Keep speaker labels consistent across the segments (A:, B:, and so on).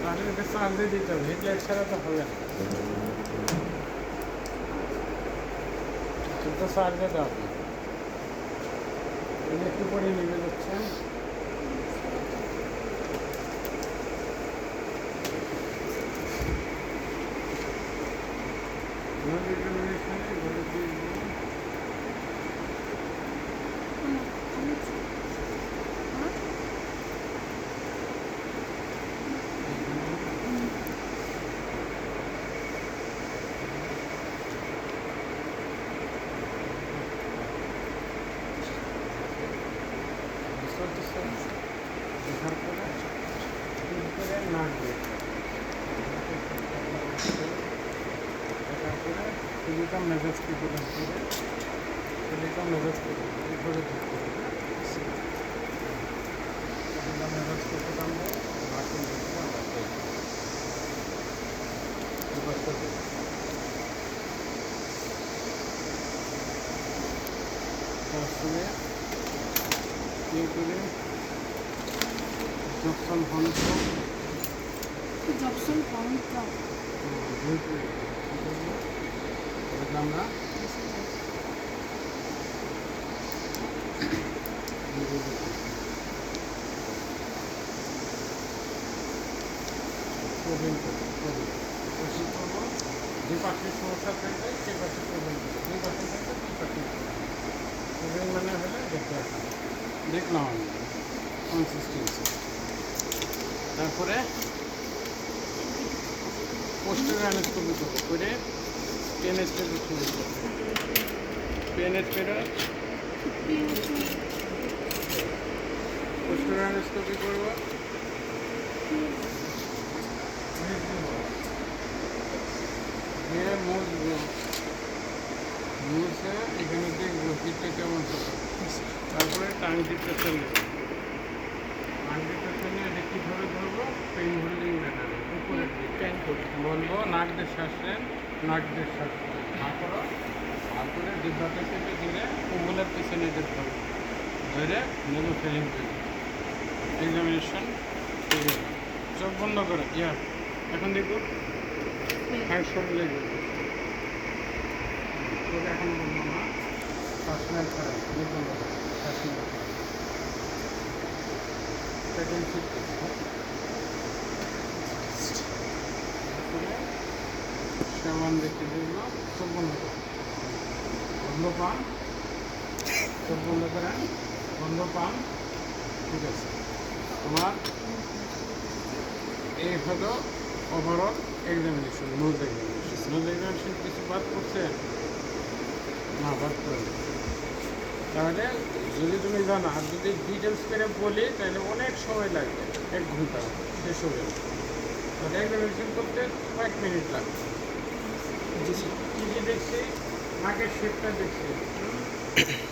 A: তাহলে এটা চার্জে দিতে হবে, হেডলাইট ছাড়া তো হবে না। তো চার্জে দাও, একটু পরে নেমে যাচ্ছে। দেখার পরে নাক দিয়ে দেখার পরে টেলিকম মেসেজ কি করলাম করে টেলিকম মেসেজ করলাম এইভাবে ধরতে হবে। টেলিকম মেসেজ করতে আমরা বাকি ধরতে আমরা তারপরে ইয়ে করে জকসন ফন্ট আমরা প্রবলেম করবো কোশ্চেন করবো, যে পাশে সমস্যা থাকবে সে পাশে প্রবলেম করবো, যে পাশে থাকবে সেই পাশে প্রবলেম মানে হলে দেখতে আসবে। দেখলাম আমি কনসিস্টেন্সি। তারপরে পোস্টার অ্যানাস্কোপি করবো করে পেন স্প্রে শুরু করবো। পেন স্প্রে পোস্টার অ্যানাস্কোপি করবো। দিয়ে মুছে এখানে দেখবো হিটটা কেমন হবে। তারপরে টান ডিপ্রেশন নেব, টান ডিপ্রেশন নিয়ে এটা কীভাবে ধরবো, পেন হোল্ডিং মেটারে উপরের দিকে বলবো নাক দিয়ে শ্বাস নেন, নাক দিয়ে শ্বাস না করো, তারপরে ডিব্বাটা চেপে দিলে কুমলের পিছনে যে ধরবো, ধরে নেবো ফিলিং করবো। এক্সামিনেশন চোখ বন্ধ করে এখন দেখুন ফাইভ শট লেগে চোখ এখন বন্ধ না, শ্বাসনাল খারাপ বন্ধ করে শ্বাসনাল সেকেন্ড শিফট সেমন দেখতে দেখলো চোখ বন্ধ করে বন্ধ পান, চোখ বন্ধ করেন, বন্ধ পান। ঠিক আছে, তোমার এই হলো overall examination, nose examination. Nose examination কিছু বাদ করছে না, বাদ করে। তাহলে যদি তুমি জানো, আর যদি ডিটেলস করে বলি তাহলে অনেক সময় লাগবে, 1 ঘন্টা শেষ হবে। তাহলে এক্সামিনেশন করতে 1 মিনিট লাগবে। কী কী দেখছি, নাকের শেপটা দেখছি,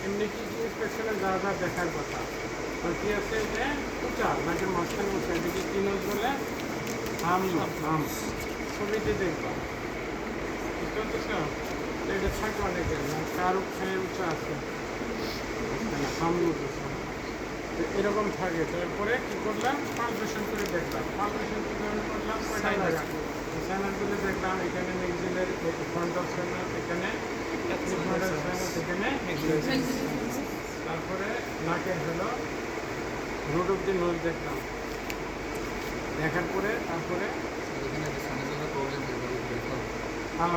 A: এমনি কী কী ইন্সপেকশনে যা যা দেখার কথা। আর কি আছে যে উঁচা নাকের মাঝখানে উঁচা, এদিকে কি নোজ বলে হাম ছবিতে দেখবা, বুঝতে পারছো? এটা থাকে অনেকে কারো খায় উঁচা আছে হাম উঠেছে, তো এরকম থাকে। তারপরে কী করলাম, পালপেশন করে দেখলাম, পালপেশন কীভাবে করলাম, কয়টা জায়গা সাইনাসগুলো দেখলাম, এখানে মেক্সিলের ফ্রন্টাল সাইনাস, এখানে সাইনাস, এখানে তারপরে নাকের হলো রুট অফ দি নোজ দেখলাম, দেখার পরে তারপরে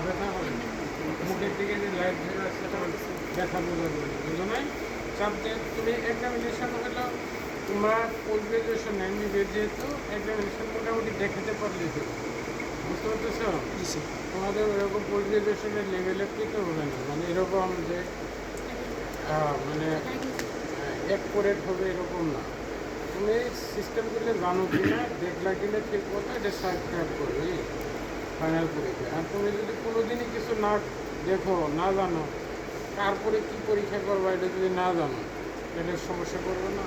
A: ব্যথা হবে, মুখের দিকে যে লাইট ধরে আছে সেটা ব্যথা বোঝা যাবে, বুঝো নাই? চাপ দিয়ে তুমি এক্সামিনেশন হলো তোমরা পোস্ট গ্রাজুয়েশন এমনি যেহেতু এক্সামিনেশন মোটামুটি দেখাতে পারলেই তো, বুঝতে পারতেছো? তোমাদের ওরকম পোস্ট গ্রাজুয়েশনের লেভেলে পেতে হবে না, মানে এরকম যে মানে অ্যাকুরেট হবে এরকম না। তুমি সিস্টেমগুলো জানো কিনা, দেখলা কিনা ঠিক মতো এটা সাবস্ক্রাইব করবে ফাইনাল পরীক্ষা। আর তুমি যদি কোনো দিনই কিছু না দেখো, না জানো, তারপরে কী পরীক্ষা করবো এটা যদি না জানো, তাহলে সমস্যা করবে না।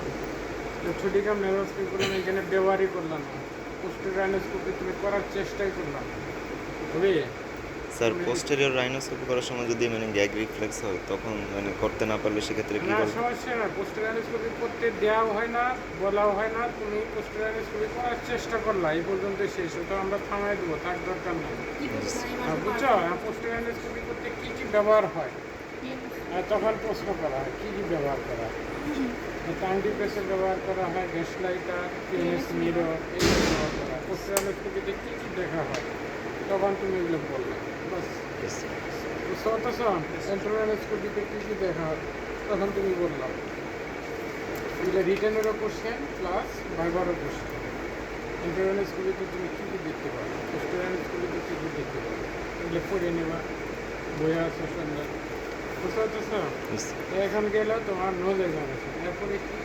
A: তো ছুটিকাম নেভাস্কি করলাম, এখানে ব্যবহারই করলাম না, পোস্টার অ্যানাস্কোপি তুমি করার চেষ্টাই করলাম, হবে
B: স্যার পোস্টেরিয়র রাইনোস্কোপি করার সময় যদি মানে গ্যাগ রিফ্লেক্স হয় তখন মানে করতে না পারলে সেক্ষেত্রে কি
A: না,
B: করবে?
A: সমস্যা না, পোস্টারানোস্কোপি করতে দেওয়াও হয় না, বলাও হয় না, তুমি পোস্টারানোস্কোপি করার চেষ্টা করলা, এই পর্যন্ত শেষ, ওটা আমরা থামাই দেবো, তার দরকার নেই। বুঝছো, পোস্টারানোস্কোপি করতে কী কী ব্যবহার হয়, তখন প্রশ্ন করা হয় কী কী ব্যবহার করা হয়। টাইম ডিপ্রেসের ব্যবহার করা হয়, গ্যাস লাইটার, পিএস মিরর, এইগুলো ব্যবহার করা হয়। পোস্টারানোস্কোপিতে কী কী দেখা হয়, তখন তুমি এগুলো বললা, বাস।
B: Yes, sir.
A: বুঝতে পারতেছ? এন্টারনাল কী কী দেখা হয়, তখন তুমি বললাম। এগুলো রিটেনেরও কোশ্চেন প্লাস ভাইবারও কোশ্চেন। ইন্টারনাল স্কুলিতে তুমি কী কী দেখতে পারো, এক্সটার্নাল স্কুলিতে কী কী দেখতে পারো, এগুলো পড়ে নেবা, বইয়ে আছে সুন্দর। বুঝতে পারতেছ?
B: Yes, sir.
A: এখন গেলেও তোমার নোজ এক্সামিনেশন, এরপরে কি